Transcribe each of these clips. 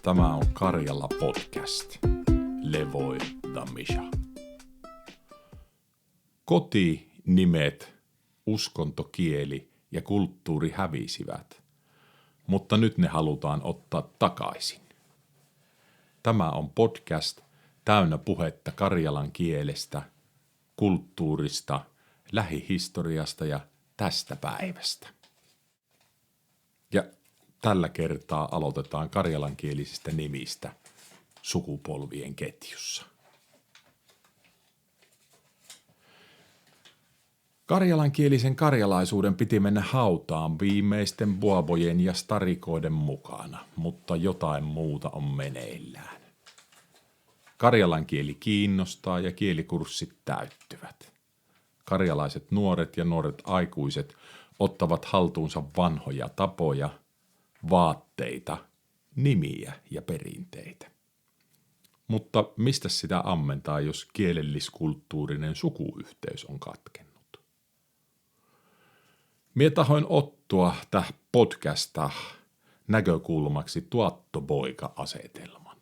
Tämä on Karjala podcast. Levoi Damisha. Koti, nimet, uskonto, kieli ja kulttuuri hävisivät, mutta nyt ne halutaan ottaa takaisin. Tämä on podcast täynnä puhetta Karjalan kielestä, kulttuurista, lähihistoriasta ja tästä päivästä. Ja tällä kertaa aloitetaan karjalankielisistä nimistä sukupolvien ketjussa. Karjalankielisen karjalaisuuden piti mennä hautaan viimeisten buobojen ja starikoiden mukana, mutta jotain muuta on meneillään. Karjalan kieli kiinnostaa ja kielikurssit täyttyvät. Karjalaiset nuoret ja nuoret aikuiset ottavat haltuunsa vanhoja tapoja, vaatteita, nimiä ja perinteitä. Mutta mistä sitä ammentaa, jos kielelliskulttuurinen sukuyhteys on katkennut? Mie tahoin ottua täh podcasta näkökulmaksi tuattopoika-asetelman.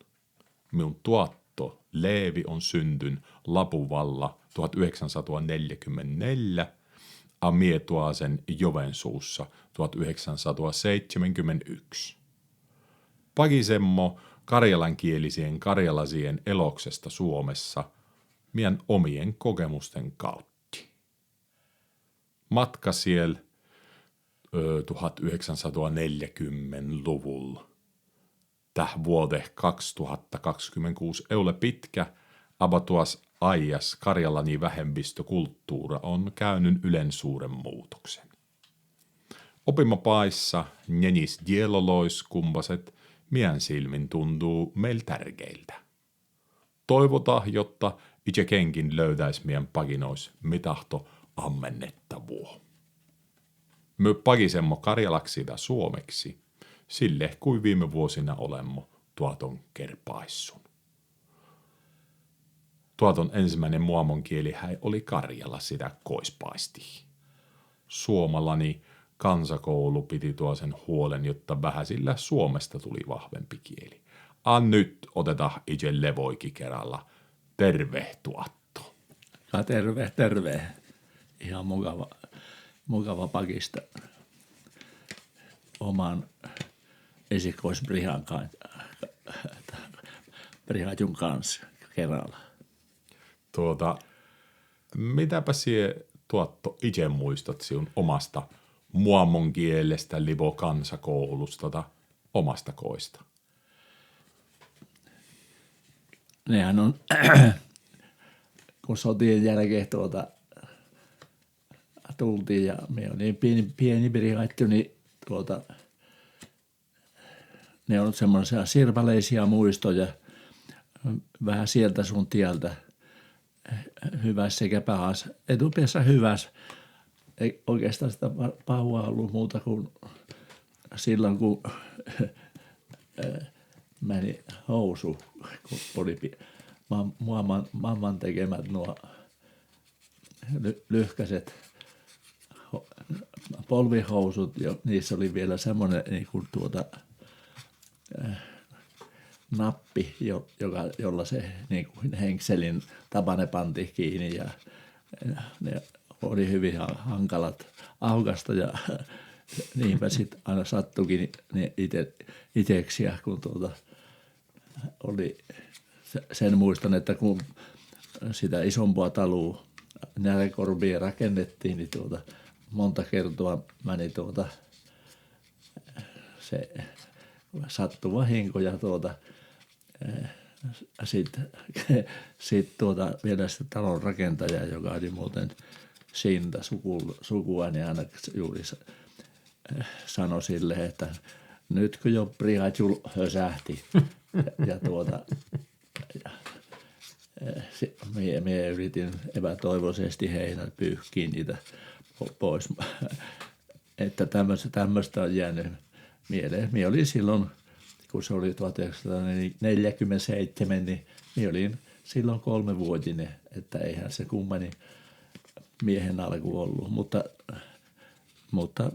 Minun tuatto Leevi on syntyn Lapuvalla 1944, a mie tuasen Joensuussa 1971. Pagisemmo karjalankielisien karjalasien eloksesta Suomessa mien omien kokemusten kautti. Matka siellä 1940-luvulla täh vuote 2026 eule pitkä, abatuas aijas Karjalani vähemmistökulttuura on käynyt ylen suuren muutoksen. Opimapaissa nenis dielolois kumbaset mien silmin tuntuu meil tärkeiltä. Toivota, jotta itse kenkin löytäis mien paginois mitahto ammennettavuo. My pagisemmo karjalaksida suomeksi, sille kuin viime vuosina olemmo tuoton kerpaissun. Tuoton ensimmäinen muamonkieli oli Karjala sitä koispaisti. Suomalani kansakoulu piti tuosen huolen, jotta vähäsillä Suomesta tuli vahvempi kieli. Nyt otetaan itse levoikin kerralla. Terve tuotto. Ja terve. Ihan mukava pakista oman esikoisbrihan brihajun kanssa kerralla. Mitäpä sie tuotto itse muistat sinun omasta muamon kielestä, livo kansakoulusta, omasta koista? Nehän on, kun sotien jälkeen tultiin ja me on niin pieni brihaittu, niin ne on semmoisia sirpaleisia muistoja vähän sieltä sun tieltä. Hyvässä sekä pahassa. Etupäässä hyvässä. Ei oikeastaan sitä pahua ollut muuta kuin silloin, kun meni housu, kun oli mamman tekemät nuo lyhkäiset polvihousut. Niissä oli vielä semmoinen niin kuin nappi, jolla se niin kuin henkselin tapainen pantiin kiinni ja ne oli hyvin hankalat aukasta ja niinpä sitten aina sattuikin ne itseksiä, kun oli sen muistan, että kun sitä isompaa talua Närekorvia rakennettiin, niin monta kertaa meni se sattui vahinko ja sitten vielä se talon rakentaja, joka oli muuten Sinta sukua, niin aina juuri sanoi sille, että nyt kun jo brihajul hösähti ja minä yritin epätoivoisesti heinät pyyhkiä niitä pois, että tämmöistä on jäänyt mieleen. Minä olin silloin, kun se oli 1947, niin minä olin silloin 3-vuotinen, että eihän se kummani miehen alku ollut, mutta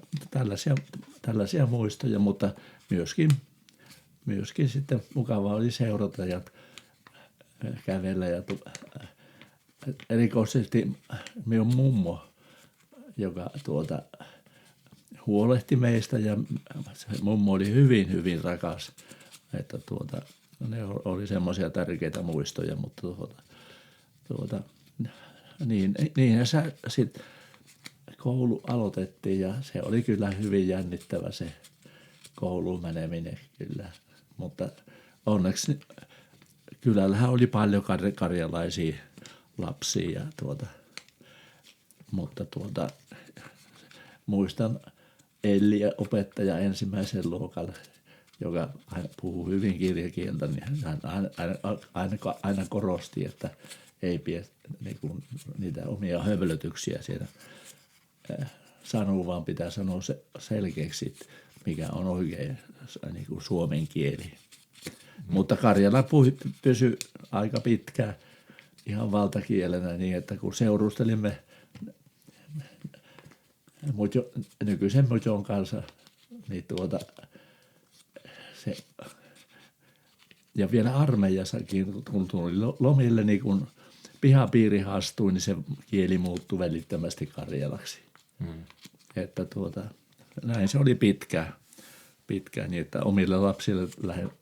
tällaisia muistoja, mutta myöskin myöskin sitten mukava oli seurata ja kävellä ja erikoisesti minun mummo, joka huolehti meistä ja se mummo oli hyvin, hyvin rakas, että ne oli semmoisia tärkeitä muistoja, mutta niinhän se sitten koulu aloitettiin ja se oli kyllä hyvin jännittävä se kouluun meneminen kyllä, mutta onneksi kylällähän oli paljon karjalaisia lapsia ja mutta muistan Elli opettaja ensimmäisen luokalla, joka puhuu hyvin kirjakieltä, niin hän aina korosti, että ei pidä niitä omia hövelötyksiä siellä sanoa, vaan pitää sanoa selkeäksi, mikä on oikein niin kuin suomen kieli. Mutta karjala pysyi aika pitkään ihan valtakielenä niin, että kun seurustelimme nykyisen Mujon kanssa, niin se, ja vielä armeijassakin, kun tuli lomille, niin kun pihapiiri hastui, niin se kieli muuttui välittömästi karjalaksi. Että näin se oli pitkään, niin että omille lapsille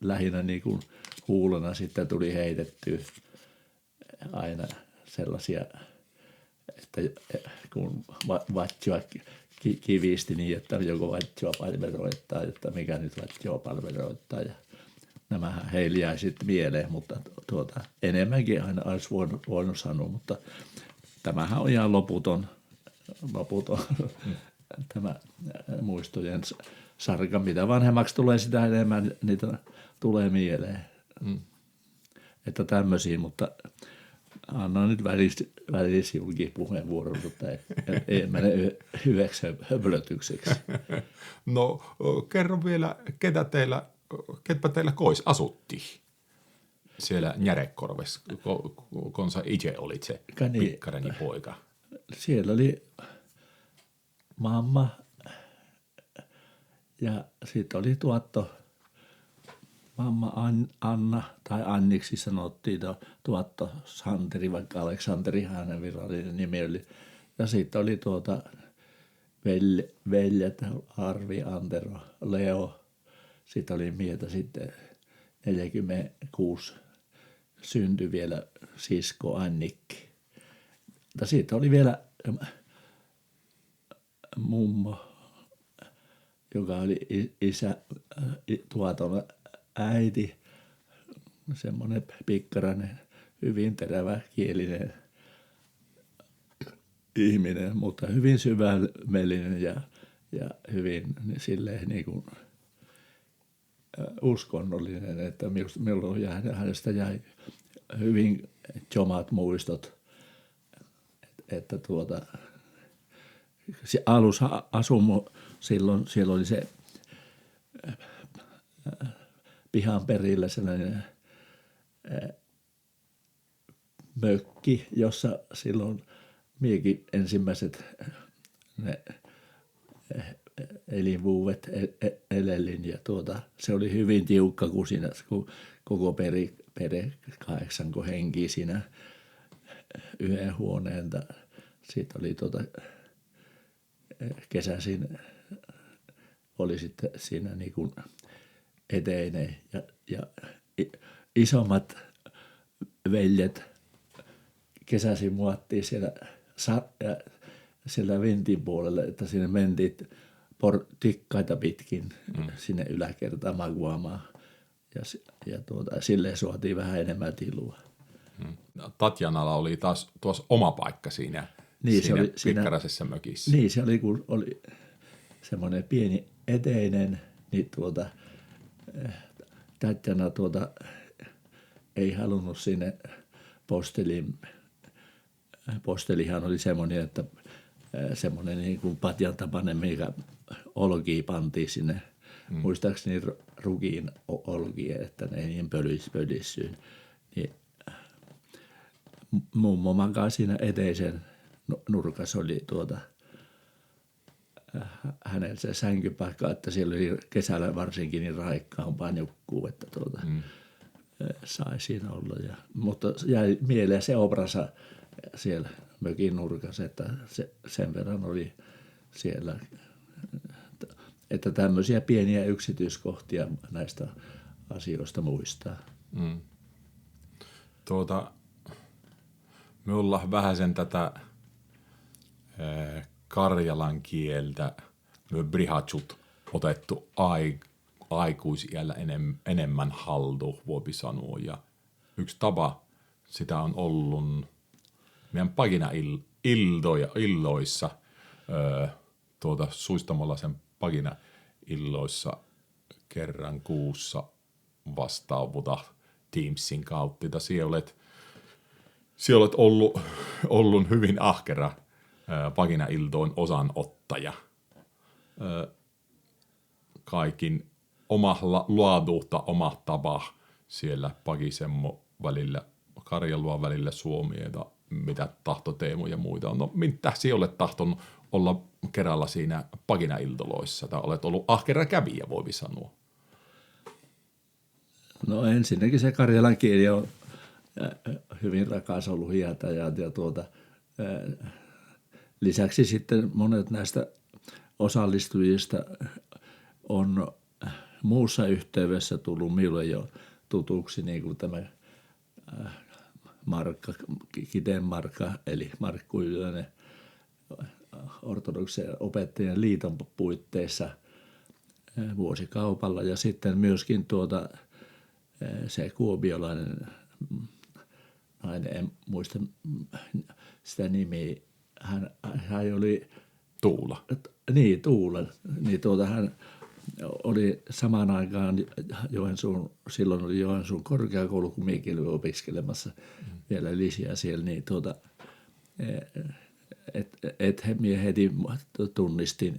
lähinnä niin kuin huulena sitten tuli heitettyä aina sellaisia, että kun vatjoa kivisti niin, että joko vatjoa palveroittaa, että mikä nyt vatjoa palveroittaa ja nämähän heille jäi sitten mieleen, mutta enemmänkin aina olisi voinut sanoa, mutta tämähän on ihan loputon tämä muistojen sarka. Mitä vanhemmaksi tulee, sitä enemmän niitä tulee mieleen. Että tämmöisiä, mutta anna nyt välissä jonkin puheenvuoron, mutta ei mene hyväksi höblötykseksi. No kerro vielä, ketpä teillä kois asutti siellä Järekorvessa, kun sä itse olit se pikkareni poika? Siellä oli mamma ja sitten oli mamma Anna tai Anniksi sanottiin Tuotto Santeri, vaikka Aleksanteri hänen virallinen nimi oli. Ja sitten oli veljet Arvi, Antero, Leo. Sitten oli mietä sitten 46 syntyi vielä sisko Annikki. Mutta sitten oli vielä mummo, joka oli isä, Tuoton äiti, semmoinen pikkarainen, hyvin teräväkielinen ihminen, mutta hyvin syvällinen ja hyvin silleen niin kuin uskonnollinen, että milloin hänestä jäi hyvin jomat muistot, että se alussa asumo silloin, siellä oli se pihan perillä sellainen mökki, jossa silloin miekin ensimmäiset ne elinvuodet elelin ja se oli hyvin tiukka, kun siinä kun koko perhe 8 henkiä siinä yhden huoneen. Sitten oli kesäisin oli sitten siinä niin kuin eteinen ja isommat veljet kesäisin muattiin siellä vintin puolelle, että sinne mentiin tikkaita pitkin sinne yläkertaan makuamaan ja silleen suotiin vähän enemmän tilua. Tatjanalla oli taas tuossa oma paikka siinä pikkarasessa mökissä. Niin, se oli, kun oli semmoinen pieni eteinen, niin Tatjana ei halunnut sinne posteliin. Postelihan oli semmoinen, että semmoinen niin kuin patjan tapainen, mikä olkiin pantiin sinne. Muistaakseni rukiin olkiin, että ne ei niin pölissyyn. Niin mummo makaa siinä eteisen nurkassa oli hänellä se sänkypaikka, että siellä oli kesällä varsinkin niin raikkaampaa nukkuu, että sai siinä olla. Mutta jäi mieleen se obrasa siellä mökin nurkassa, että sen verran oli siellä, että tämmöisiä pieniä yksityiskohtia näistä asioista muistaa. Me ollaan vähäsen tätä karjalan kieltä, me brihatsut otettu aikuisiällä enemmän haltuun, voi sanoa. Ja yksi tapa sitä on ollut meidän pagina-illoissa, Suistamolla sen pagina-illoissa kerran kuussa vastaavuta Teamsin kautta. Siellä olet ollut hyvin ahkera pagina-iltoon osanottaja. Kaikin oma luoduutta, oma tapa siellä pagisemmo välillä, Karjalua välillä Suomieta, mitä tahtoteemoja ja muita. No, mitä sinä olet tahtonut olla kerralla siinä pagina-iltoloissa, tai olet ollut ahkera kävijä, voi sanoa? No ensinnäkin se karjalan kieli on hyvin rakas ollut hiata ja lisäksi sitten monet näistä osallistujista on muussa yhteydessä tullut minulle jo tutuksi, niin kuin tämä Kiten Markka, eli Markku Ylönen ortodoksen opettajien liiton puitteissa vuosikaupalla ja sitten myöskin se kuopiolainen nainen, en muista sitä nimeä, hän oli Tuula. Niin, Tuula. Niin hän oli samaan aikaan silloin oli Joensuun korkeakoulu, kun minäkin olin opiskelemassa vielä lisiä siellä, niin minä heti tunnistin,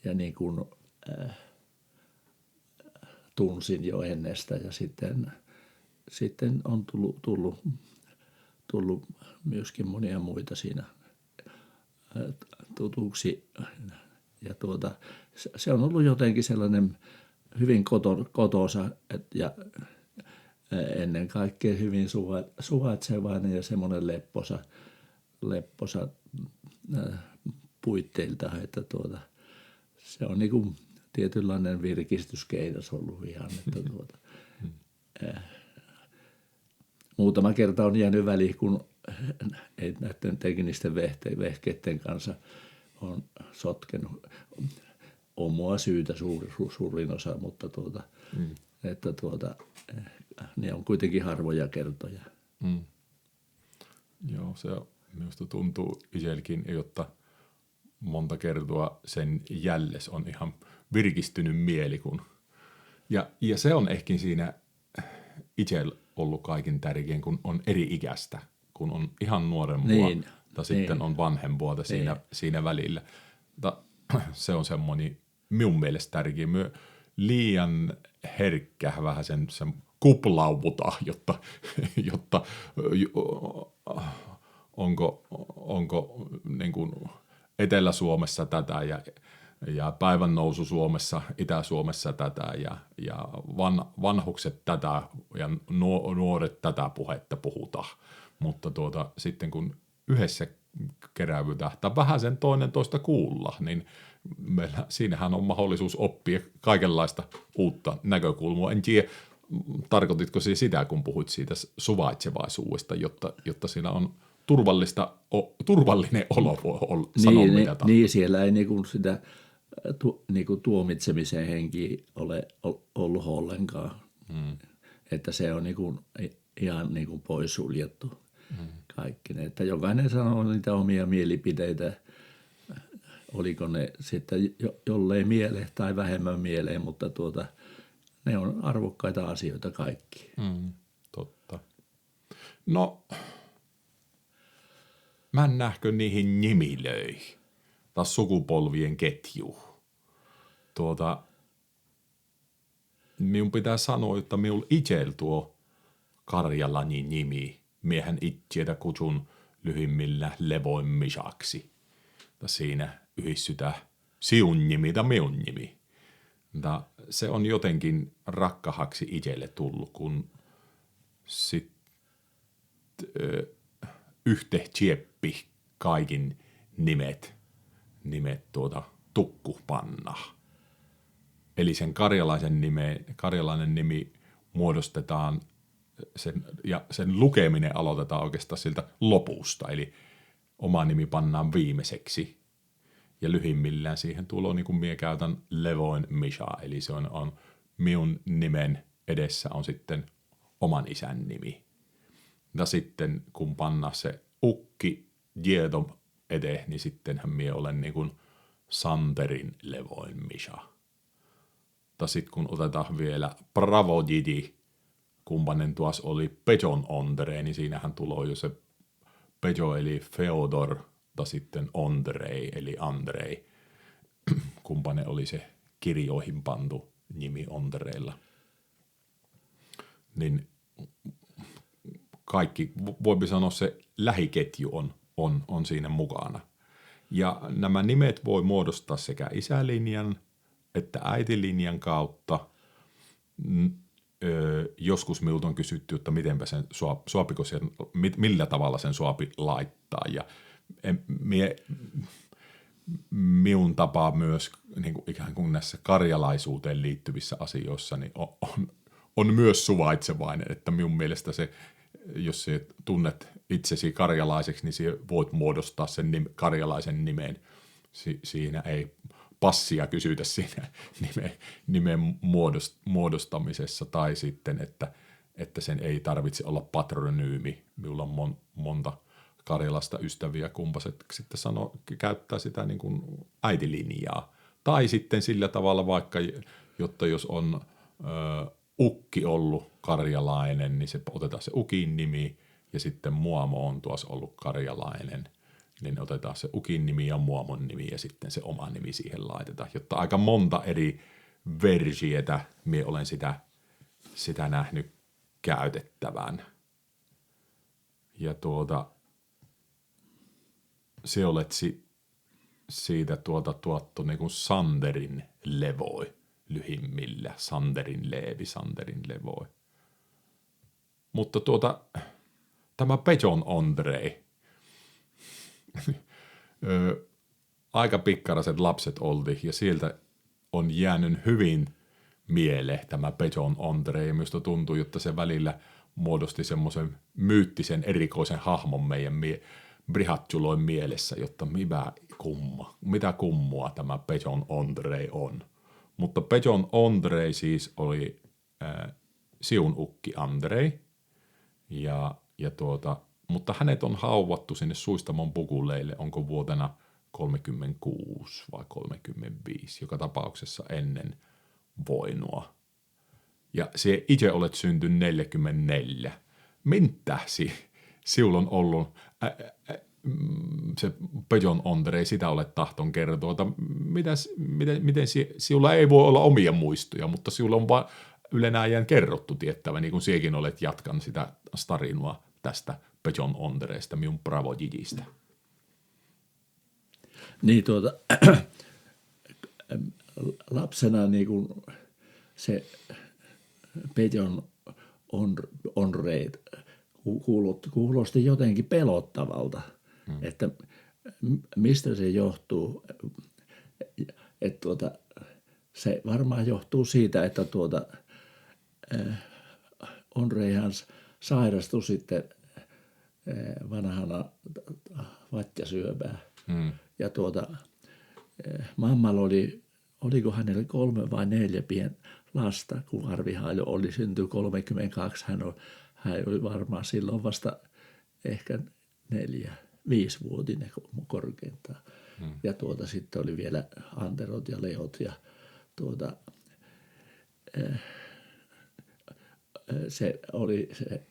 ja niin kuin tunsin jo ennestä ja sitten on tullut myöskin monia muita siinä tutuksi ja se on ollut jotenkin sellainen hyvin kotoisa ja ennen kaikkea hyvin suvaitsevainen ja semmoinen lepposa puitteilta, että se on niin kuin tietynlainen virkistyskeinos ollut ihan, että muutama kerta on jäänyt väliin, kun ei näiden teknisten vehkeiden kanssa on sotkenut omaa syytä suurin osa, mutta ne on kuitenkin harvoja kertoja. Joo, se minusta tuntuu itselläkin, jotta monta kertaa sen jälles on ihan virkistynyt mieli. Ja se on ehkä siinä itsellä ollut kaikin tärkein, kun on eri ikäistä, kun on ihan nuorempua tai sitten on vanhempua siinä välillä. Se on semmoinen minun mielestä tärkeä. Myö liian herkkä vähän sen kuplauvuta, jotta onko niin kuin Etelä-Suomessa tätä ja päivännousu Suomessa, Itä-Suomessa tätä ja vanhukset tätä ja nuoret tätä puhetta puhutaan. Mutta sitten kun yhdessä kerävytään tai vähän sen toinen toista kuulla, niin siinähän on mahdollisuus oppia kaikenlaista uutta näkökulmaa. En tiedä, tarkoititko sitä, kun puhuit siitä suvaitsevaisuudesta, jotta siinä on turvallinen olo voi sanoa mitä tahansa. Niin, siellä ei niinku sitä tuomitsemisen henki ole ollut ollenkaan. Että se on ihan poissuljettu kaikki. Että jokainen sanoo niitä omia mielipiteitä, oliko ne sitten jollei mieleen tai vähemmän mieleen, mutta ne on arvokkaita asioita kaikki. Totta. No, mä nähkö niihin nimilöihin tai sukupolvien ketjuun. Minun pitää sanoa, että minun itsellä tuo Karjalani nimi, miehen itseätä kutsun lyhimmillä Levoin Mishaksi. Siinä yhdissytä siun nimi tai minun nimi. Se on jotenkin rakkahaksi itselle tullut, kun sitten yhte chieppi kaikin nimet tukkupanna. Eli sen karjalainen nimi muodostetaan ja sen lukeminen aloitetaan oikeastaan siltä lopusta. Eli oma nimi pannaan viimeiseksi. Ja lyhimmillään siihen tulee, niin kuin minä käytän Levoin Misha, eli se on minun nimen edessä on sitten oman isän nimi. Ja sitten kun panna se ukki Dieto eteen, niin sittenhän minä olen niin kuin Santerin Levoin Misha. Tai sitten kun otetaan vielä Bravo Didi, kumpanen tuossa oli Pejon Ondrej, niin siinähän tulee jo se Pejo eli Feodor, tai sitten Ondrej eli Andrei, kumpanen oli se kirjoihin pantu nimi Ondreilla. Niin kaikki, voipi sanoa se lähiketju on siinä mukana. Ja nämä nimet voi muodostaa sekä isälinjan että äitilinjan kautta. Joskus minulta on kysytty, että mitenpä sen suopiko sen, millä tavalla sen suopi laittaa. Ja minun tapa myös niin kuin ikään kuin näissä karjalaisuuteen liittyvissä asioissa niin on myös suvaitsevainen, että minun mielestä se, jos sinä tunnet itsesi karjalaiseksi, niin sinä voit muodostaa sen karjalaisen nimen. Siinä ei passia kysytä siinä nimen muodostamisessa, tai sitten, että sen ei tarvitse olla patronyymi. Minulla on monta karjalasta ystäviä, kumpaset sitten käyttää sitä niin kuin äitilinjaa. Tai sitten sillä tavalla vaikka, jotta jos on ukki ollut karjalainen, niin se otetaan se ukin nimi, ja sitten muomo on tuossa ollut karjalainen, niin otetaan se ukin nimi ja muomon nimi ja sitten se oma nimi siihen laitetaan, jotta aika monta eri versietä minä olen sitä nähnyt käytettävän. Ja se olet siitä tuottu niin kuin Santerin Levoi lyhimmillä, Santerin Leevi, Santerin Levoi. Mutta tämä Pejon Ondrej, aika pikkaraset lapset oltiin ja sieltä on jäänyt hyvin mieleen tämä Pejon Ondrej. Minusta tuntuu, että se välillä muodosti semmoisen myyttisen erikoisen hahmon meidän Brihatsuloin mielessä, jotta mitä kummua tämä Pejon Ondrej on. Mutta Pejon Ondrej siis oli siun ukki Andrei mutta hänet on hauvattu sinne Suistamon pukuleille, onko vuotena 36 vai 35, joka tapauksessa ennen voinua. Ja se itse olet syntynyt 44. Mintä sinulla on ollut se Pejon Ondrej, sitä olet tahton kertoa, että miten sinulla ei voi olla omia muistoja, mutta sinulla on vaan ylenäjän kerrottu tiettävä, niin kuin sinäkin olet jatkanut sitä tarinaa tästä Pejon Ondrejsta, minun Bravo Didistä. Niin lapsena niin kuin se Pejon Ondrej kuulosti jotenkin pelottavalta, että mistä se johtuu, että se varmaan johtuu siitä, että Ondrejhan sairastui sitten vanhana vatjasyöpää. Ja mammalla oliko hänellä 3 vai 4 lasta, kun Arvi Hailo oli syntynyt 32. Hän oli varmaan silloin vasta ehkä 4-5-vuotinen korkeintaan. Ja sitten oli vielä Anterot ja Leot ja se oli se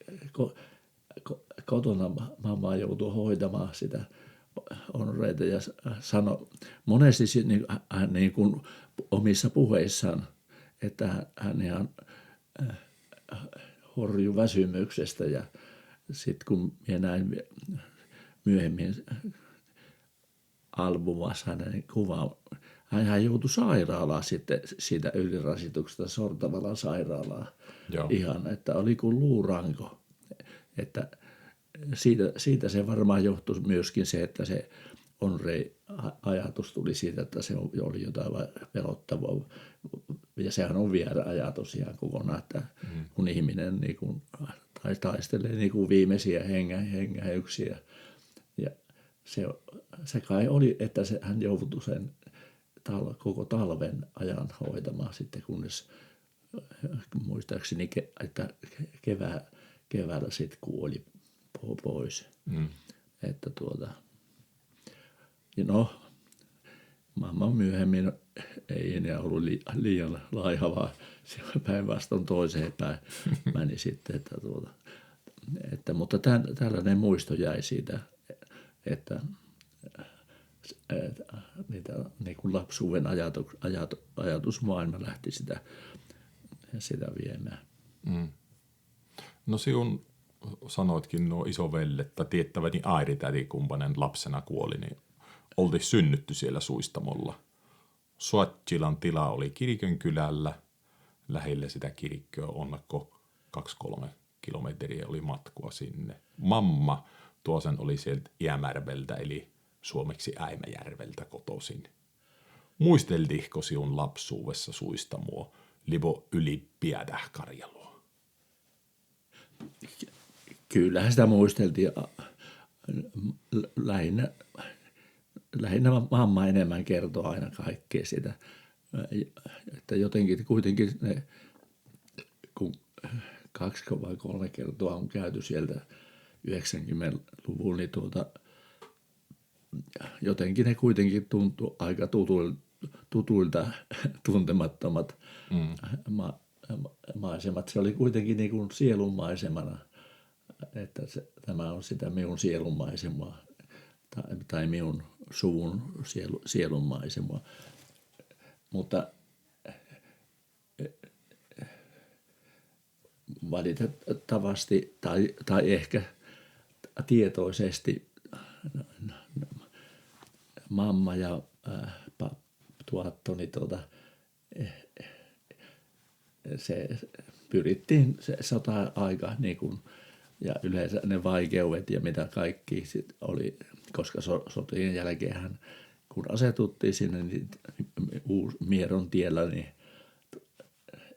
kotona mamma joutui hoitamaan sitä Ondrejta ja sanoi monesti hän niin kuin omissa puheissaan, että hän ihan horjui väsymyksestä ja sitten kun minä näin myöhemmin albumassa hänen kuva. Hän joutui sairaalaan sitten siitä ylirasituksesta, Sortavalan sairaalaan. Joo. Ihan, että oli kuin luuranko. Että siitä se varmaan johtui myöskin se, että se Onrei ajatus tuli siitä, että se oli jotain pelottavaa. Ja sehän on viera ajatus ihan kokonaan, että kun ihminen niin kuin taistelee niin kuin viimeisiä hengähyksiä. Ja se kai oli, että hän joutui sen koko talven ajan hoitamaan sitten, kunnes muistaakseni, että keväällä sitten kuoli pois. Että no, mamma myöhemmin ei enää ollut liian laiha, vaan päinvastoin toiseen päin meni sitten. Mutta tällainen muisto jäi siitä, että niitä niin kuin lapsuuden ajatusmaailma lähti sitä viemään. No sinun sanoitkin nuo isovellet tai tiettäväni airitäti kumpainen lapsena kuoli, niin oltiin synnytty siellä Suistamolla. Soatchilan tila oli Kirikön kylällä. Lähellä sitä kirikköä onnakko 2-3 kilometriä oli matkua sinne. Mamma tuosen oli sieltä Iämärveltä eli suomeksi Äimäjärveltä kotoisin. Muisteltihko sinun lapsuudessa Suistamoa livo yli Piätäh-Karjaloa? Kyllähän sitä muisteltiin. Lähinnä mamma enemmän kertoo aina kaikkea sitä. Että jotenkin kuitenkin kun 2 vai 3 kertaa on käyty sieltä 90-luvulla, niin jotenkin ne kuitenkin tuntui aika tutuilta tuntemattomat maisemat. Se oli kuitenkin niin kuin sielunmaisemana, että tämä on sitä minun sielunmaisemaa tai minun suvun sielunmaisemaa. Mutta valitettavasti tai ehkä tietoisesti mamma ja Tuottoni se pyrittiin se sota-aika niin kuin, ja yleensä ne vaikeudet ja mitä kaikki sit oli, koska sotien jälkeenhän kun asetuttiin sinne niin Mieron tiellä, niin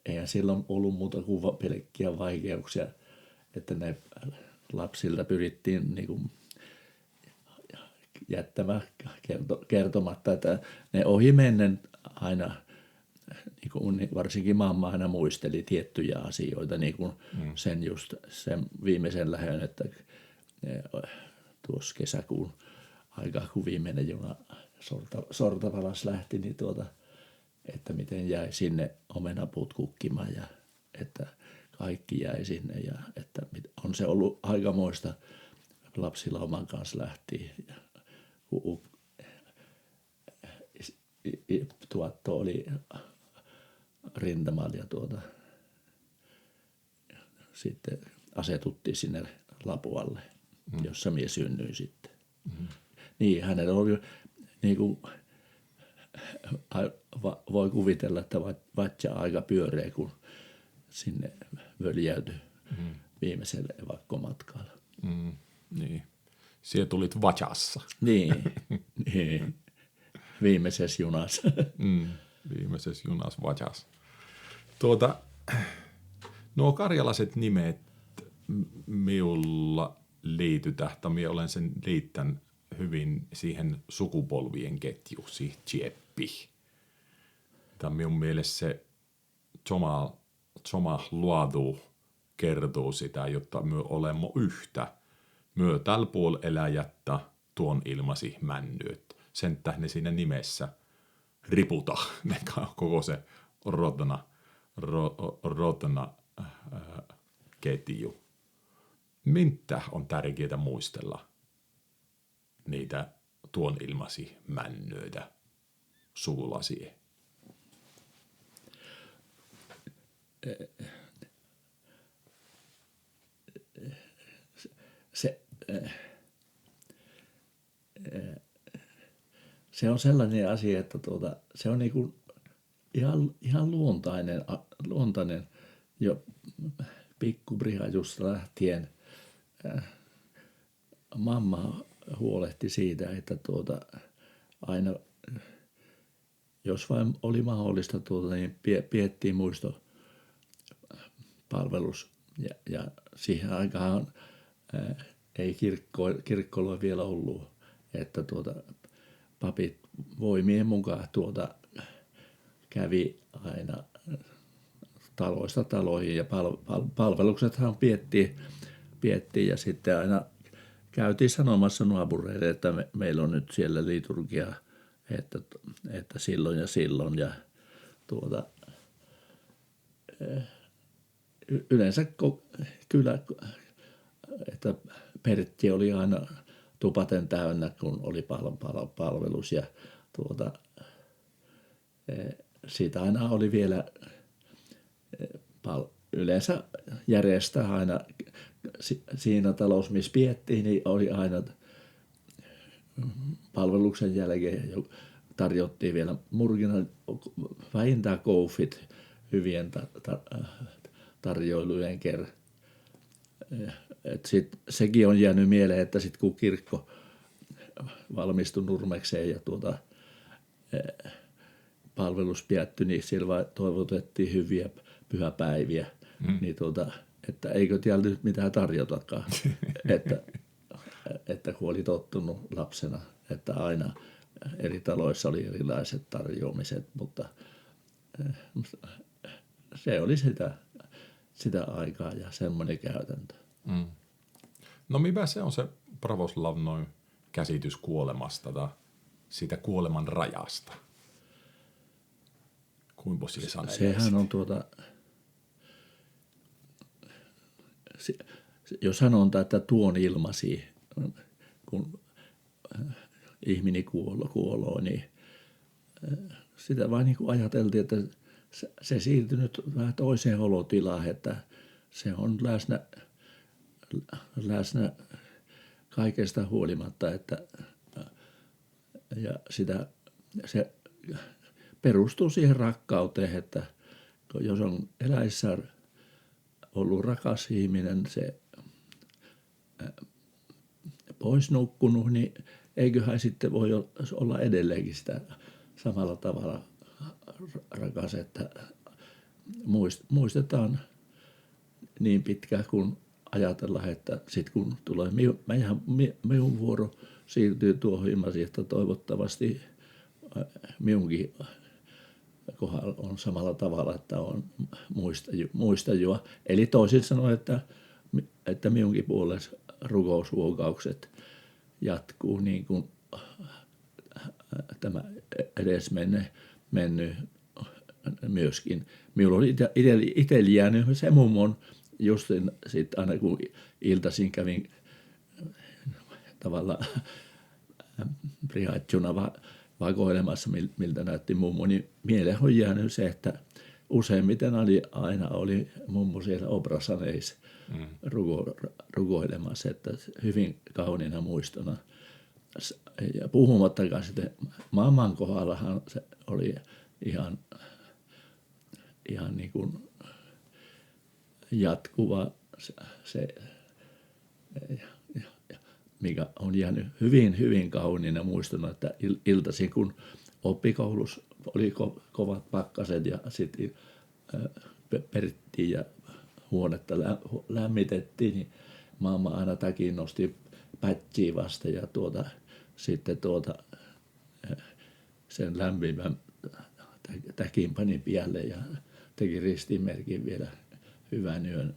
eihän silloin ollut muuta kuin pelkkiä vaikeuksia, että ne lapsilta pyrittiin niin kuin jättämään kertomatta, että ne ohi mennen aina, niin kuin varsinkin mamma aina muisteli tiettyjä asioita, niin kuin sen viimeisen lähön, että tuossa kesäkuun aikaa, kun viimeinen juna Sortavalas lähti, niin että miten jäi sinne omenapuut kukkimaan ja että kaikki jäi sinne ja että on se ollut aikamoista lapsilla oman kanssa lähti. Tuotto oli rintamalla ja sitten asetuttiin sinne Lapualle, jossa minä synnyin sitten. Niin, hänellä oli niin kuin, voi kuvitella, että vatsa aika pyöreä, kun sinne völjäytyi viimeiselle evakkomatkalla. Niin. Siellä tulit vatsassa. Niin. Viimeisessä junassa. Viimeisessä junassa vatsassa. Nuo karjalaiset nimet minulla liitytä, tai minä olen sen liittän hyvin siihen sukupolvien ketjuun, siihen Chieppi. Tämä minun mielestä se Tsoma luotu kertoo sitä, jotta me olemme yhtä. Myö tällä puolella eläjättä tuon ilmasi männyöt. Sen tähden siinä nimessä riputa ne koko se rotna ketju. Mintä on tärkeää muistella niitä tuon ilmasi männöitä sukulaisia? se on sellainen asia, että se on niin kuin ihan luontainen jo pikkuprihajusta lähtien. Mamma huolehti siitä, että aina, jos vain oli mahdollista, niin piettiin muistopalvelus. Ja siihen aikaan ei kirkkoilla vielä ollut, että papit voimien mukaan kävi aina taloista taloihin ja palveluksethan piettiin ja sitten aina käytiin sanomassa naapureille, että meillä on nyt siellä liturgia, että silloin ja silloin ja yleensä kyllä, että Pertti oli aina tupaten täynnä, kun oli palvelus ja siitä aina oli vielä yleensä järjestää aina siinä talossa, missä piettiin, niin oli aina palveluksen jälkeen tarjottiin vielä murkina vähintään koufit hyvien tarjoilujen kerran. Sekin on jäänyt mieleen, että sitten kun kirkko valmistui Nurmekseen ja palvelus päättyi, niin siellä toivotettiin hyviä pyhäpäiviä, niin että eikö tiedä nyt mitään tarjotakaan, että kun oli tottunut lapsena, että aina eri taloissa oli erilaiset tarjoamiset, mutta se oli sitä aikaa ja semmoinen käytäntö. Mm. No mikä se on se pravoslavnoin käsitys kuolemasta tai siitä kuoleman rajasta? Kuinka sille sanotaan? Sehän on jos sanotaan, että tuon ilmasi, kun ihminen kuoloo, niin sitä vain niin kuin ajateltiin, että se siirtyi nyt vähän toiseen olotilaan, että se on läsnä kaikesta huolimatta, että ja se perustuu siihen rakkauteen, että jos on eläissä ollut rakas ihminen, se pois nukkunut, niin eiköhän sitten voi olla edelleenkin sitä samalla tavalla rakas, että muistetaan niin pitkään kun ajatellaan, että sitten kun tulee minun vuoro siirtyy tuohon ilmasiin, että toivottavasti minunkin kohdalla on samalla tavalla, että on muistajua. Eli toisin sanoen, että minunkin puolesta rukoushuokaukset jatkuu niin kuin tämä mennyt myöskin. Minulla oli itsellä jäänyt se mummon justin sitten aina kun iltaisin kävin tavallaan prihatsjuna vakoilemassa, miltä näytti mummo, niin mieleen on jäänyt se, että useimmiten aina oli mummo siellä obrasaneissa rukoilemassa, että hyvin kauniina muistona. Ja puhumattakaan sitten mamman kohdallahan se oli ihan niin kuin jatkuva se mikä on jäänyt hyvin kauniina muistona, että iltaisin kun oppikoulussa oli kovat pakkaset ja sitten perittiin ja huonetta lämmitettiin, niin mamma aina takin nosti pätsiä vasta ja sitten sen lämpimän täkin pani päälle ja teki ristinmerkin vielä hyvän yön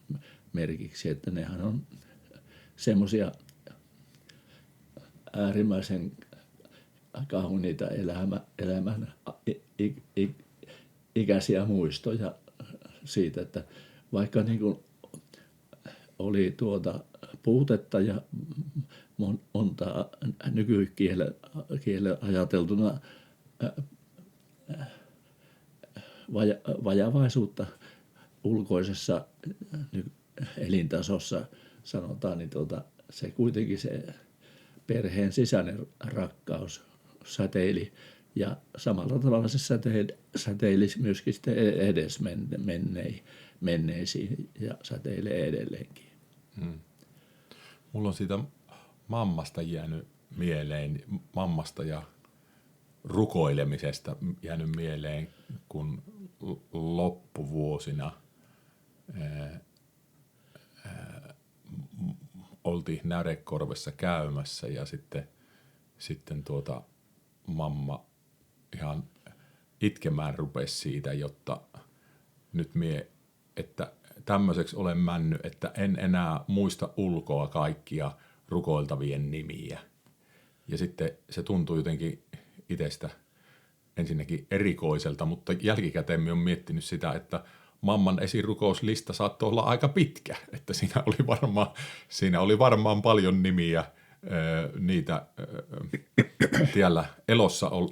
merkiksi, että nehän on semmoisia äärimmäisen kauniita elämän ikäisiä muistoja siitä, että vaikka niin kuin oli puutetta ja monta nykykielellä ajateltuna vajavaisuutta ulkoisessa elintasossa sanotaan, niin se kuitenkin se perheen sisäinen rakkaus säteili. Ja samalla tavalla se säteili myöskin sitten edes menneisiin ja säteilee edelleenkin. Mulla on siitä mammasta jäänyt mieleen, mammasta ja rukoilemisesta jäänyt mieleen, kun loppuvuosina oltiin Närekorvessa käymässä ja sitten mamma ihan itkemään rupesi siitä, jotta nyt että tämmöiseksi olen mennyt, että en enää muista ulkoa kaikkia rukoiltavien nimiä. Ja sitten se tuntui jotenkin itsestä ensinnäkin erikoiselta, mutta jälkikäteen minä olen miettinyt sitä, että mamman esirukouslista saattoi olla aika pitkä, että siinä oli varmaan paljon nimiä niitä tiellä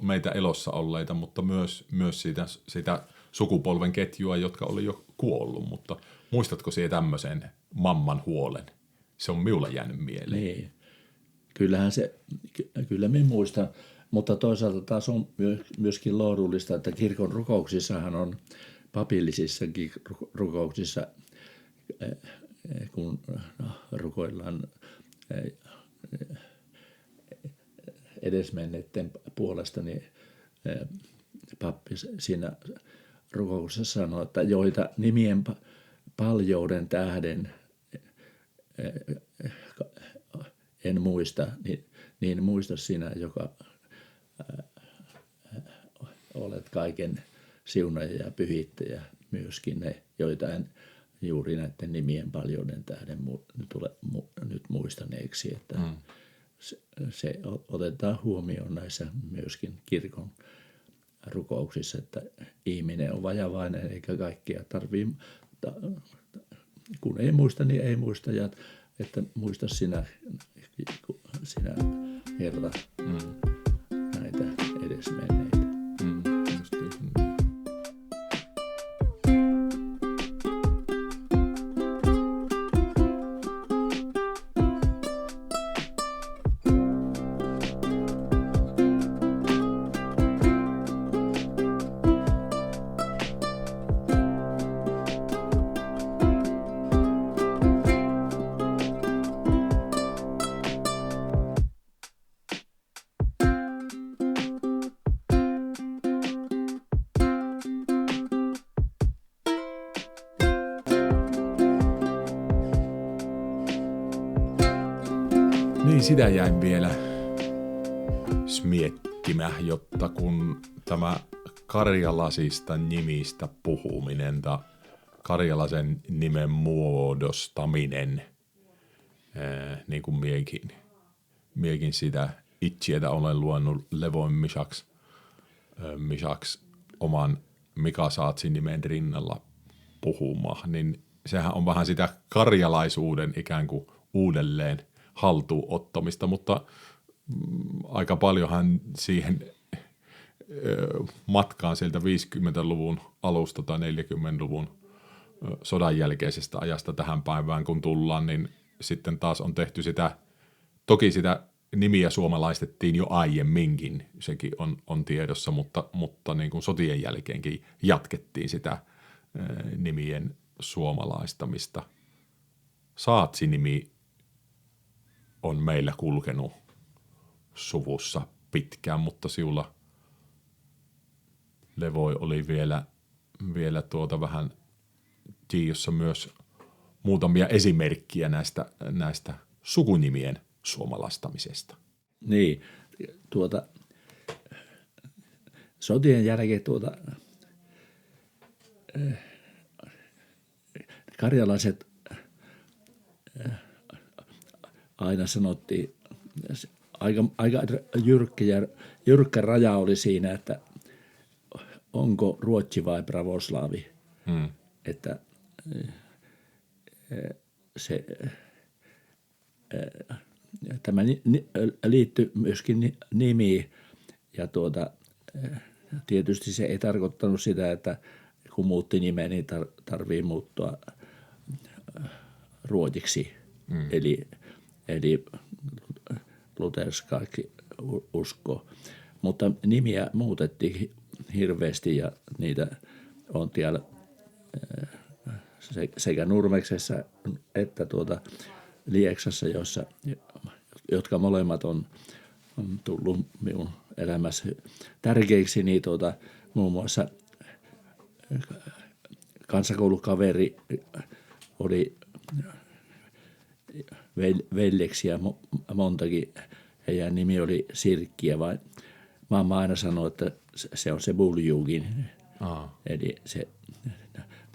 meitä elossa olleita, mutta myös sitä sukupolven ketjua, jotka oli jo kuollut, mutta muistatko sinä tämmöisen mamman huolen? Se on minulla jäänyt mieleen. Niin. Kyllä minä muistan, mutta toisaalta taas on myöskin lohdullista, että kirkon rukouksissahan on papillisissakin rukouksissa, kun rukoillaan edesmenneiden puolesta, niin pappi siinä rukouksessa sanoo, että joita nimien paljouden tähden en muista, niin muista sinä, joka olet kaiken siunaaja ja pyhittäjä, myöskin ne, joita en juuri näiden nimien paljouden tähden nyt muistaneeksi, että se otetaan huomioon näissä myöskin kirkon rukouksissa, että ihminen on vajavainen eikä kaikkia tarvitse, kun ei muista, niin ei muista, ja että muista sinä Herra näitä edesmenneitä. Niin, sitä jäin vielä miettimään, jotta kun tämä karjalaisista nimistä puhuminen tai karjalaisen nimen muodostaminen, niin kuin miekin sitä itseätä olen luonut Levoin Misaks oman Mika Saatsin nimen rinnalla puhumaan, niin sehän on vähän sitä karjalaisuuden ikään kuin uudelleen haltuun ottamista, mutta aika paljonhan siihen matkaan sieltä 50-luvun alusta tai 40-luvun sodan jälkeisestä ajasta tähän päivään, kun tullaan, niin sitten taas on tehty toki sitä nimiä suomalaistettiin jo aiemminkin, sekin on tiedossa, mutta niin kuin sotien jälkeenkin jatkettiin sitä nimien suomalaistamista. Saatsi-nimi on meillä kulkenut suvussa pitkään, mutta sinulla Levoi oli vielä vähän tiedossa myös muutamia esimerkkiä näistä sukunimien suomalaistamisesta. Niin, sotien jälkeen karjalaiset aina sanottiin, aika jyrkkä raja oli siinä, että onko ruotsi vai pravoslaavi. Että tämä liittyy myöskin nimiin ja tietysti se ei tarkoittanut sitä, että kun muutti nimeä, niin tarvii muuttua ruotsiksi. Eli luteriskaiksi usko, mutta nimiä muutettiin hirveästi ja niitä on siellä sekä Nurmeksessa että Lieksassa, jotka molemmat on tullut minun elämässä tärkeiksi, niin muun muassa kansakoulukaveri oli veljeksiä montakin. Heidän nimi oli Sirkki ja vain mamma aina sanoi, että se on se Buljugin. Eli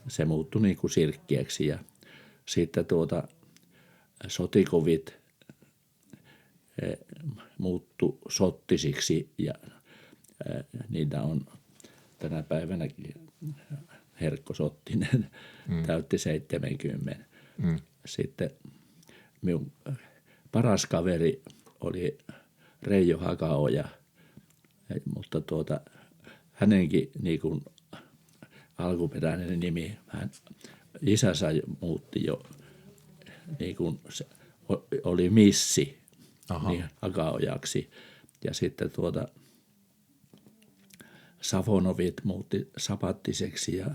se muuttui niin kuin Sirkkiäksi ja sitten Sotikovit muuttui Sottisiksi ja niitä on tänä päivänäkin Herkko Sottinen täytti 70. Sitten minun paras kaveri oli Reijo Hakaoja, mutta hänenkin niin kuin alkuperäinen nimi, isänsä muutti jo, niin kuin se oli Missi niin Hakaojaksi ja sitten Safonovit muutti Sapattiseksi ja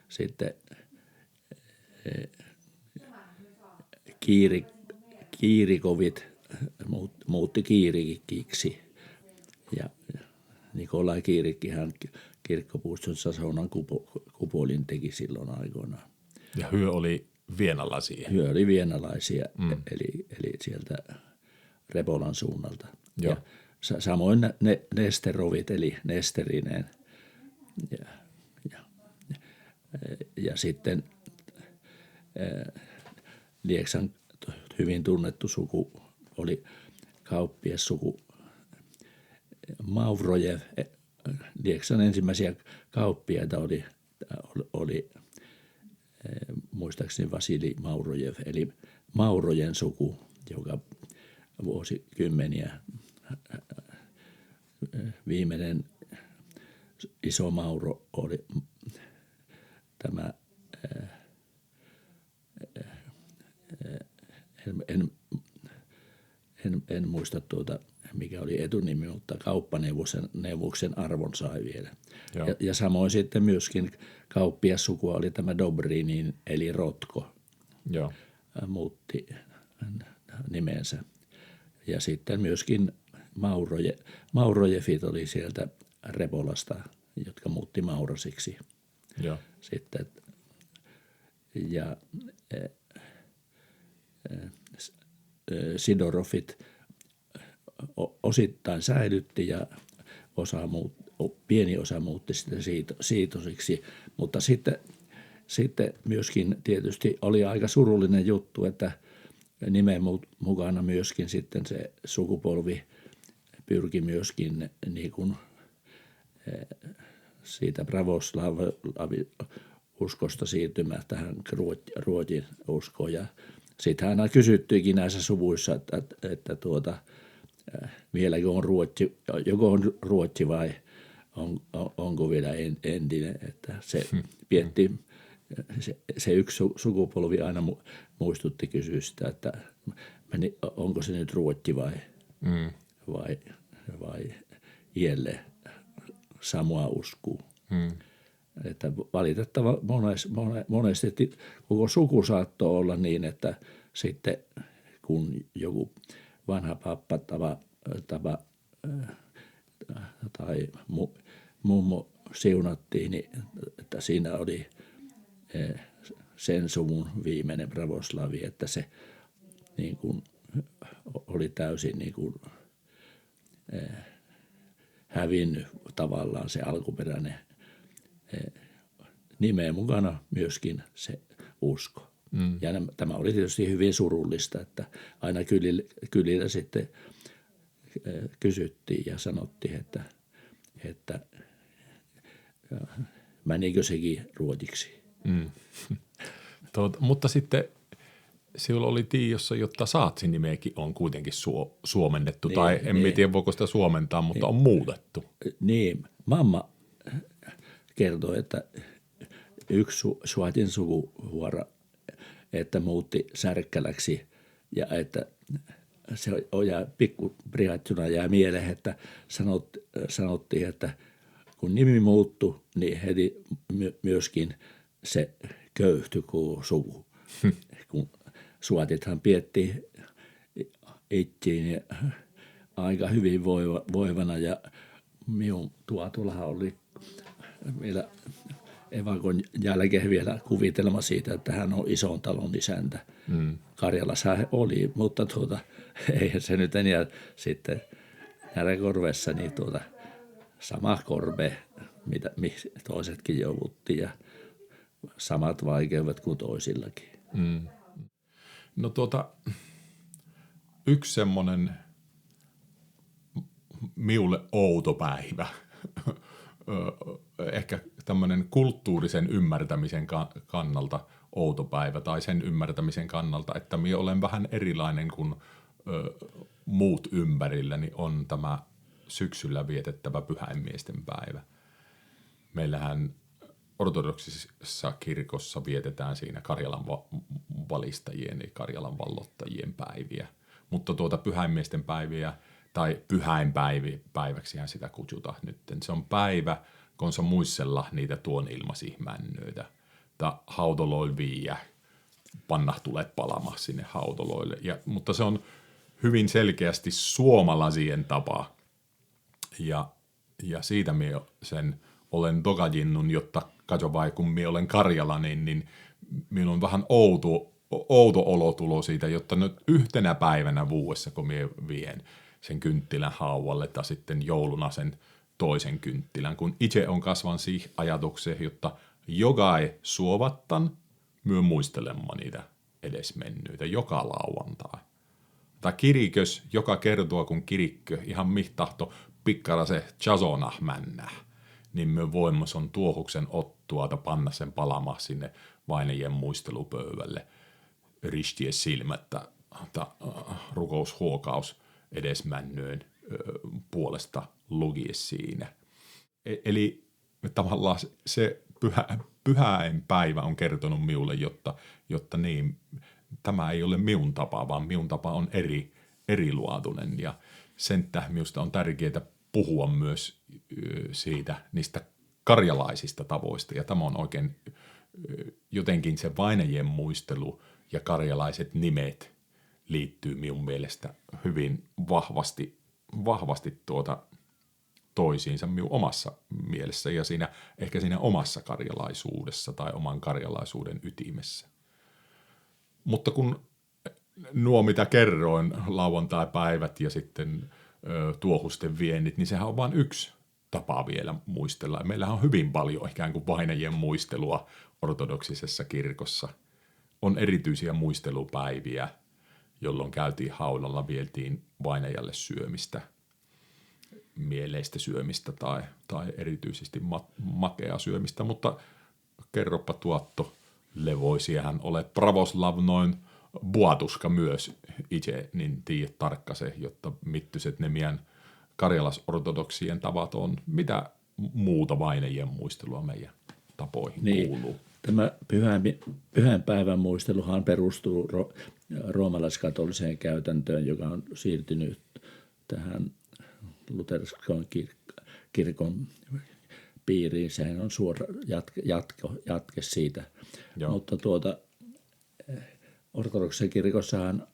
sitten Kiirikovit muutti Kiirikiksi ja Nikolai Kiirikkihän kirkkopuistossa saunan kupolin teki silloin aikoinaan. Ja hyö oli vienalaisia. Hyö oli vienalaisia, eli sieltä Repolan suunnalta. Joo. Ja samoin Nesterovit, eli Nesterinen. Ja sitten Lieksan hyvin tunnettu suku oli kauppiassuku Maurojev. Lieksan ensimmäisiä kauppiaita oli muistaakseni Vasili Maurojev, eli Maurojen suku, joka vuosikymmeniä viimeinen iso Mauro oli tämä, en muista mikä oli etunimi, mutta kauppaneuvoksen arvon sai vielä. Ja samoin sitten myöskin kauppiassukua oli tämä Dobrinin, eli Rotko. Joo. Muutti nimensä. Ja sitten myöskin Maurojefit oli sieltä Repolasta, jotka muutti Maurosiksi. Joo. Sitten, ja Sidorofit osittain säilytti ja pieni osa muutti sitten Siitosiksi, mutta sitten myöskin tietysti oli aika surullinen juttu, että nimen mukana myöskin sitten se sukupolvi pyrki myöskin niin kuin siitä Pravoslav-uskosta siirtymään tähän Ruotsin uskoon. Ja sitten aina kysyttyikin näissä suvuissa, että vieläkö on Ruotsi, joko on Ruotsi vai onko vielä entinen, että se pietti. Se yksi sukupolvi aina muistutti kysyä sitä, että onko se nyt Ruotsi vai iälle samoa uskuu. Että valitettava monesti koko suku saattoi olla niin, että sitten kun joku vanha pappa tai mummo siunattiin, niin että siinä oli sen suvun viimeinen pravoslavi, että se niin kuin oli täysin niin kuin hävinnyt tavallaan se alkuperäinen nimeä mukana myöskin se usko. Ja tämä oli tietysti hyvin surullista, että aina kylillä sitten kysyttiin ja sanottiin, että menikö sekin ruotiksi. Mutta sitten sinulla oli tiedossa, jotta Saatsin nimeäkin on kuitenkin suomennettu, niin, tai en tiedä voiko sitä suomentaa, mutta on muutettu. Niin, mamma kertoi, että yksi Suatin sukuvuoro, että muutti Särkkäläksi ja että se jää pikku prihatsuna jää mieleen, että sanottiin, että kun nimi muuttui, niin heti myöskin se köyhtyi kuin suvu. Kun suotithan pietti ittiin aika hyvin voivana ja minun tuollahan oli vielä evakon jälkeen vielä kuvitelma siitä, että hän on ison talon isäntä. Karjalassa oli, mutta eihän se nyt enää sitten Näräkorvessa niin sama korve, mitä toisetkin jouduttiin ja samat vaikeudet kuin toisillakin. No yksi semmoinen minulle outo päivä, ehkä tämmöinen kulttuurisen ymmärtämisen kannalta outo päivä tai sen ymmärtämisen kannalta, että minä olen vähän erilainen kuin muut ympärilläni, on tämä syksyllä vietettävä pyhäinmiesten päivä. Meillähän ortodoksisessa kirkossa vietetään siinä Karjalan valistajien eli Karjalan vallottajien päiviä, mutta pyhäinmiesten päiviä tai pyhäinpäiväksihän sitä kutsutaan nyt. Se on päivä, kun se muistella niitä tuon ilmasihmännöitä. Hautoloille viiä, panna tulee palama sinne hautoloille. Mutta se on hyvin selkeästi suomalaisien tapa. Ja siitä minä sen olen tokajinnun, jotta katso vai kun minä olen karjalainen, niin minulla on vähän outo olotulo siitä, jotta nyt yhtenä päivänä vuodessa, kun minä vien sen kynttilän haualle tai sitten jouluna sen toisen kynttilän, kun itse on kasvan siihen ajatukseen, jotta jokai suovattan myö muistelemaan niitä edesmennyitä joka lauantai. Tai kirikös, joka kertoo kun kirikkö ihan mihtahto pikkara se chazona männä, niin myö voimas on tuohuksen ottua tai panna sen palama sinne vainajien muistelupöydälle ristien silmättä rukoushuokaus edesmännöön puolesta lukies siinä. Eli tavallaan se pyhäinpäivä on kertonut minulle, jotta niin, tämä ei ole minun tapa, vaan minun tapa on eriluotuinen. Ja sen minusta on tärkeää puhua myös siitä, niistä karjalaisista tavoista. Ja tämä on oikein jotenkin se vainajien muistelu ja karjalaiset nimet liittyy minun mielestä hyvin vahvasti toisiinsa minun omassa mielessä ja ehkä siinä omassa karjalaisuudessa tai oman karjalaisuuden ytimessä. Mutta kun nuo mitä kerroin, lauantai-päivät ja sitten tuohusten viennit, niin sehän on vain yksi tapa vielä muistella. Meillähän on hyvin paljon ikään kuin vainajien muistelua ortodoksisessa kirkossa. On erityisiä muistelupäiviä, jolloin käytiin haudalla, vieltiin vainajalle syömistä, mieleistä syömistä tai erityisesti makea syömistä, mutta kerropa tuotto levoisiahan ole pravoslavnoin buatuska myös itse, niin tiedät tarkka se, jotta mittyiset ne meidän karjalas-ortodoksien tavat on. Mitä muuta vainajien muistelua meidän tapoihin kuuluu? Tämä pyhän päivän muisteluhan perustuu roomalaiskatoliseen käytäntöön, joka on siirtynyt tähän luterilaisen kirkon piiriin. Sehän on suora jatke siitä. Joo. Mutta ortodoksisen kirkossahan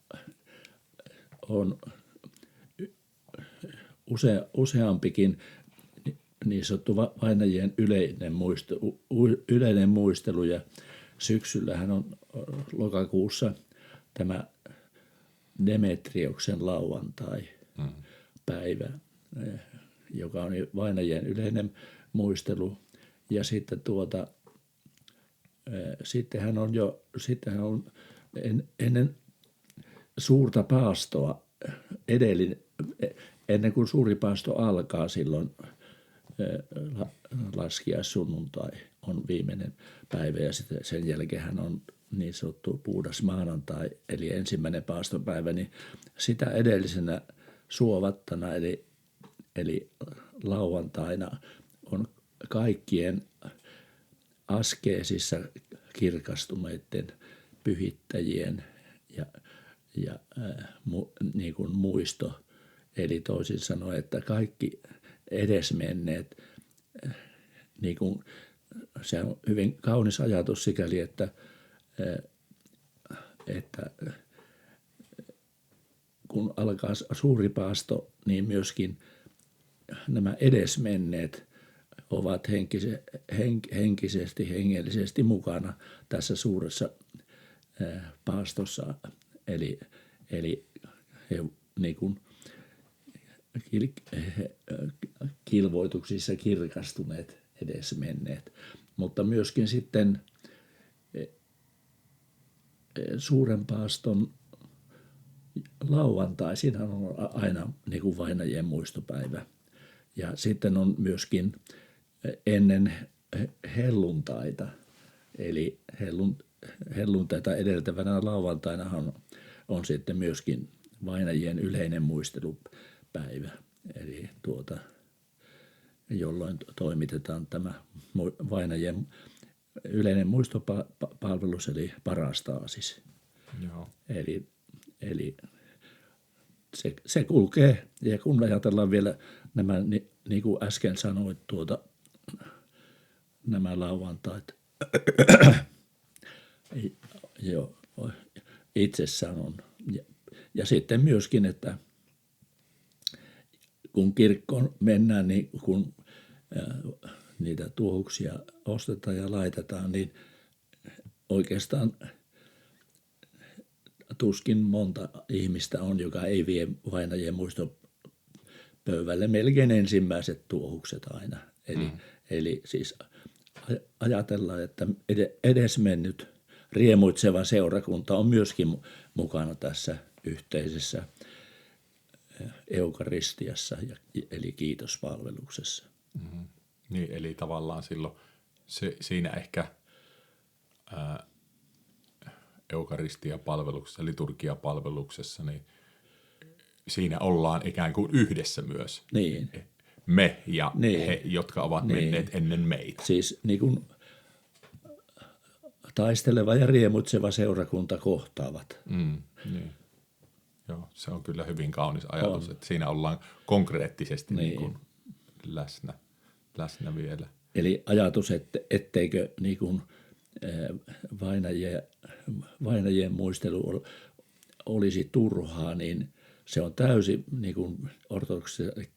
on useampikin niin sanottu vainajien yleinen muistelu ja syksyllähän on lokakuussa tämä Demetrioksen lauantai-päivä, joka on vainajien yleinen muistelu ja sitten sittenhän on ennen suurta paastoa ennen kuin suuri paasto alkaa silloin laskiaissunnuntai on viimeinen päivä ja sitten sen jälkeen on niin sanottu puhdas maanantai eli ensimmäinen paastopäivä, niin sitä edellisenä suovattana eli lauantaina on kaikkien askeesissa kirkastuneiden pyhittäjien niin kuin muisto. Eli toisin sanoen, että kaikki edesmenneet, niin kuin, se on hyvin kaunis ajatus sikäli, että kun alkaa suuri paasto, niin myöskin nämä edesmenneet ovat henkisesti, hengellisesti mukana tässä suuressa paastossa. Eli he niin kuin kilvoituksissa kirkastuneet edesmenneet. Mutta myöskin sitten suuren paaston lauantai, siinä on aina niin kuin vainajien muistopäivä. Ja sitten on myöskin ennen helluntaita, eli helluntaita edeltävänä lauantainahan on sitten myöskin vainajien yleinen muistelupäivä, eli jolloin toimitetaan tämä vainajien yleinen muistopalvelus, eli parastaasis. Joo. Eli se kulkee, ja kun ajatellaan vielä nämä, niin kuin äsken sanoit, nämä lauantait, jo itsessään on. Ja sitten myöskin, että kun kirkkoon mennään, niin kun niitä tuohuksia ostetaan ja laitetaan, niin oikeastaan tuskin monta ihmistä on, joka ei vie vainajien muistopöydälle melkein ensimmäiset tuohukset aina. Eli siis ajatellaan, että edesmennyt riemuitseva seurakunta on myöskin mukana tässä yhteisessä eukaristiassa, eli kiitospalveluksessa. Mm-hmm. Niin, eli tavallaan silloin siinä ehkä eukaristiapalveluksessa, liturgiapalveluksessa, niin siinä ollaan ikään kuin yhdessä myös. Niin. Me ja he, jotka ovat menneet ennen meitä. Siis niin kuin taisteleva ja riemuitseva seurakunta kohtaavat. Niin. Joo, se on kyllä hyvin kaunis ajatus, että siinä ollaan konkreettisesti niin kuin läsnä vielä. Eli ajatus, etteikö niin kuin vainajien muistelu olisi turhaa, niin se on täysin niin kuin ortodoksiselle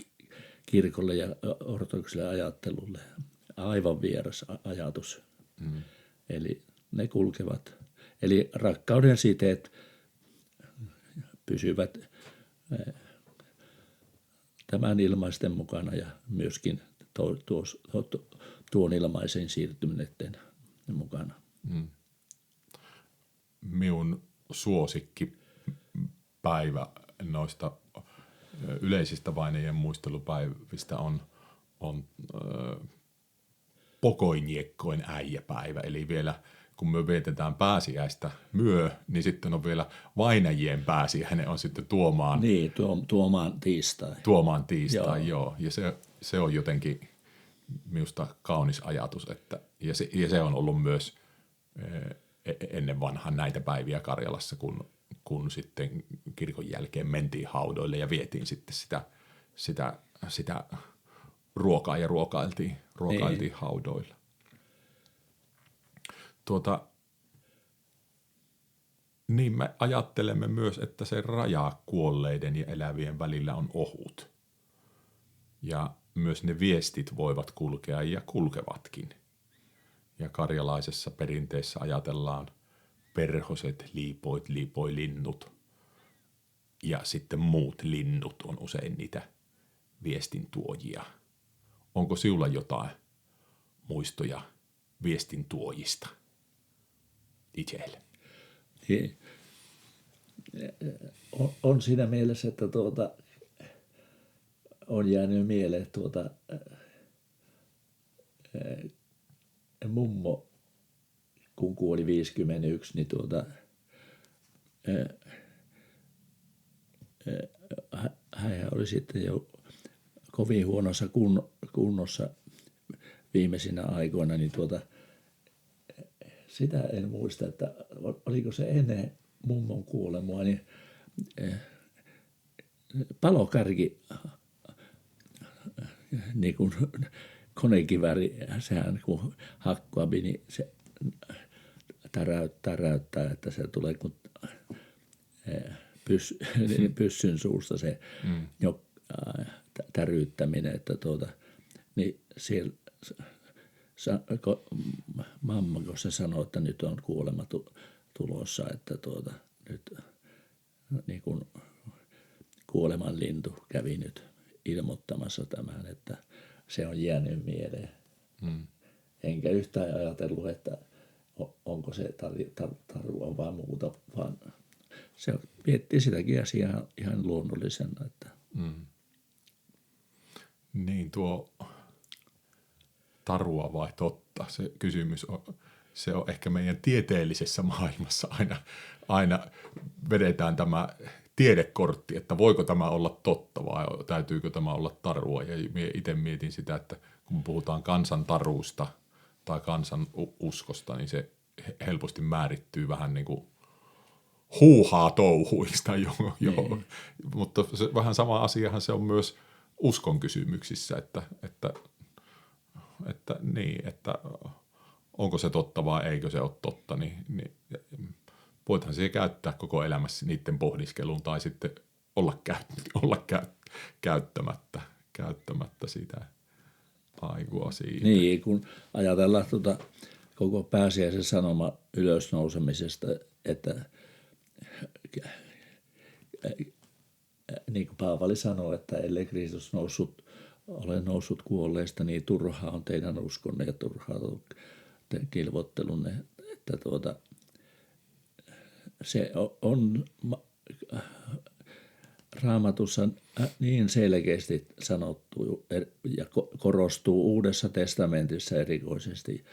kirkolle ja ortodoksiselle ajattelulle aivan vieras ajatus. Eli ne kulkevat. Eli rakkauden siteet pysyvät tämän ilmaisten mukana ja myöskin tuon ilmaisen siirtyneiden mukana. Minun suosikkipäivä noista yleisistä vainajien muistelupäivistä on Pokojniekkojen äijäpäivä, eli vielä kun me vietetään pääsiäistä niin sitten on vielä vainajien pääsiäinen on sitten Tuomaan. Niin, Tuomaan tiistai. Tuomaan tiistai, joo. Ja se on jotenkin minusta kaunis ajatus, ja se on ollut myös ennen vanhan näitä päiviä Karjalassa, kun sitten kirkon jälkeen mentiin haudoille ja vietiin sitten sitä ruokaa ja ruokailtiin haudoilla. Niin me ajattelemme myös, että se raja kuolleiden ja elävien välillä on ohut. Ja myös ne viestit voivat kulkea ja kulkevatkin. Ja karjalaisessa perinteessä ajatellaan perhoset, liipoit, liipoilinnut ja sitten muut linnut on usein niitä viestin tuojia. Onko sinulla jotain muistoja viestin tuojista itselle? Niin. On siinä mielessä, että on jäänyt mieleen mummo, kun kuoli 51, niin hän oli sitten jo kovin huonossa kunnossa viimeisinä aikoina, niin sitä en muista, että oliko se ennen mummon kuolemaa, niin palokärki, niin kuin konekivääri, sehän kun hakkuapi, niin se täräyttää, että se tulee kun pyssyn suusta se täryyttäminen, että niin siellä mamma, kun se sanoi, että nyt on kuolema tulossa, että nyt niin kuin kuolemanlintu kävi nyt ilmoittamassa tämän, että se on jäänyt mieleen. Enkä yhtään ajatellut, että onko se tarua vai muuta, vaan se miettii sitäkin asiaa ihan luonnollisena. Että. Niin tuo tarua vai totta, se kysymys on, se on ehkä meidän tieteellisessä maailmassa aina vedetään tämä tiedekortti, että voiko tämä olla totta vai täytyykö tämä olla tarua. Ja itse mietin sitä, että kun puhutaan kansantaruusta tai kansan uskosta, niin se helposti määrittyy vähän niin kuin huuhaa touhuista. Mutta se, vähän sama asiahan se on myös uskon kysymyksissä, että onko se totta vai eikö se ole totta, niin voithan se käyttää koko elämässä niiden pohdiskeluun tai sitten olla käyttämättä sitä aikua siitä. Niin, kun ajatellaan koko pääsiäisen sanoma ylösnousemisesta, että niin kuin Paavali sanoi, että ellei Kristus ole noussut kuolleista, niin turhaa on teidän uskonne ja turhaa on kilvottelunne. Että se on Raamatussa niin selkeästi sanottu ja korostuu Uudessa testamentissa erikoisesti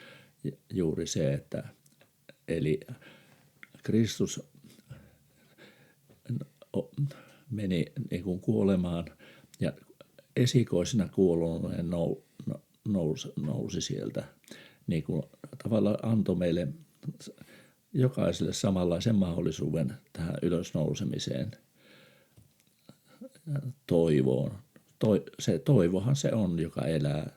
juuri se, että eli Kristus meni niin kuin kuolemaan ja esikoisena kuoloneen nousi sieltä, niin kuin tavallaan antoi meille jokaiselle samanlaisen mahdollisuuden tähän ylösnousemiseen, toivoon. Se toivohan se on, joka elää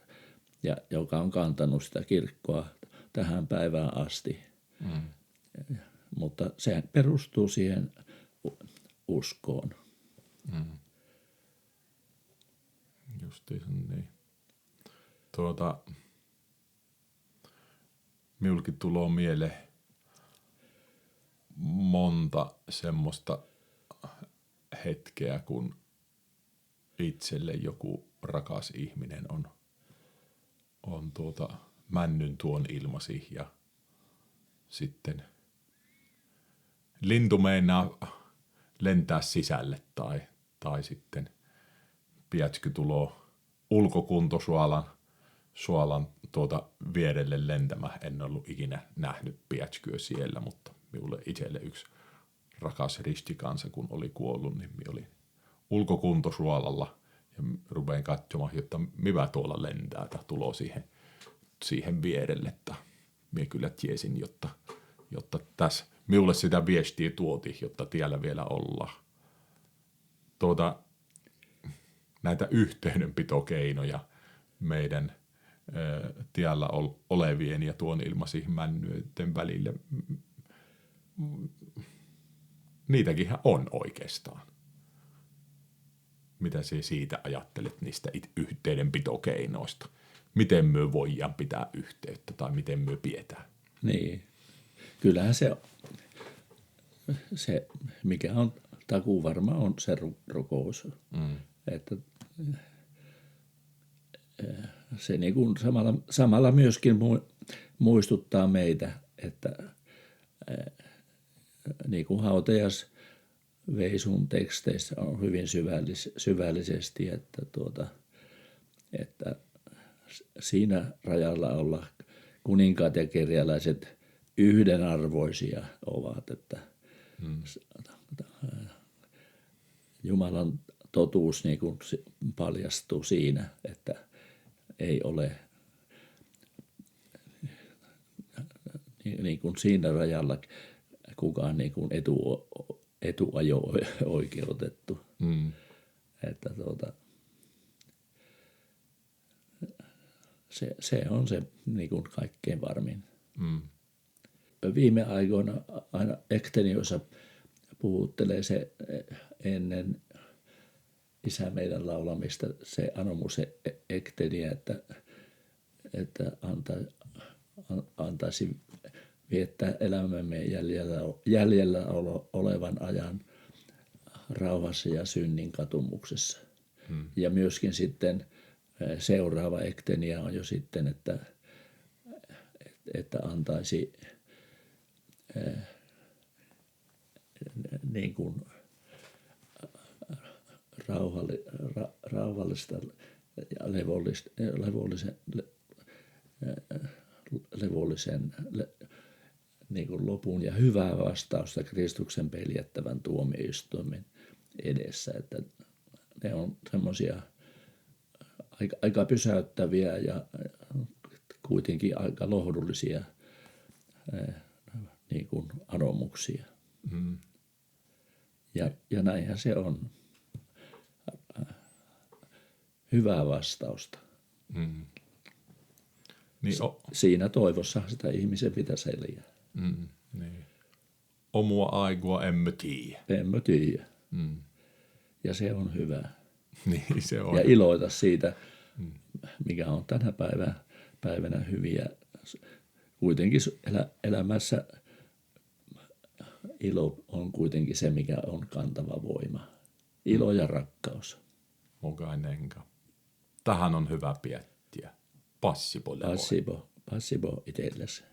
ja joka on kantanut sitä kirkkoa tähän päivään asti. Mutta se perustuu siihen uskoon. Justiinsa niin. Minullekin tulee mieleen monta semmoista hetkeä, kun itselle joku rakas ihminen on männyn tuon ilmasi ja sitten lintu meinaa lentää sisälle tai sitten piätsky tuloo ulkokuntosuolan vierelle lentämään. En ollut ikinä nähnyt piätskyä siellä, mutta minulle itselle yksi rakas ristikansa, kun oli kuollut, niin minä olin ulkokuntosuolalla ja rupein katsomaan, että mitä tuolla lentää, että tuloo siihen vierelle, että minä kyllä tiesin, jotta tässä minulle sitä viestiä tuotiin, jotta tiellä vielä ollaan. Näitä yhteydenpitokeinoja meidän tiellä olevien ja tuon ilmasi männyiden välillä, niitäkin on oikeastaan. Mitä sinä siitä ajattelet niistä yhteydenpitokeinoista? Miten me voidaan pitää yhteyttä tai miten me pidetään? Niin, kyllähän se mikä on takuu varma on se rukous. Että se niin kuin samalla myöskin muistuttaa meitä, että niin kuin hautajas Veisun teksteissä on hyvin syvällisesti, että siinä rajalla olla kuninkaat ja kerjäläiset yhdenarvoisia ovat, että Jumalan totuus niin kuin paljastuu siinä, että ei ole niin kuin siinä rajalla kukaan niin kuin etuajo-oikeutettu. Että se on se niin kuin kaikkein varmin. Viime aikoina aina Ekteniossa puhuttelee se ennen Isä meidän laulamista se anomus Ektenia, että antaisi viettää elämämme jäljellä olevan ajan rauhassa ja synnin katumuksessa. Ja myöskin sitten seuraava Ektenia on jo sitten, että antaisi niin kuin rauhallista ja levollisen niin kuin lopun ja hyvää vastausta Kristuksen peljättävän tuomioistuimen edessä. Että ne on semmoisia aika pysäyttäviä ja kuitenkin aika lohdullisia niin kuin anomuksia. Ja näinhän se on. Hyvää vastausta. Niin siinä toivossa sitä ihmisen pitäisi elää. Niin. Omua aikua emme tiedä. Emme tiedä. Ja se on hyvä. Niin se on. Ja iloita siitä, mikä on tänä päivänä hyviä. Kuitenkin elämässä ilo on kuitenkin se, mikä on kantava voima. Ilo ja rakkaus. Mukainenka. Tähän on hyvä piettiä. Passibo Passibo itsellesi.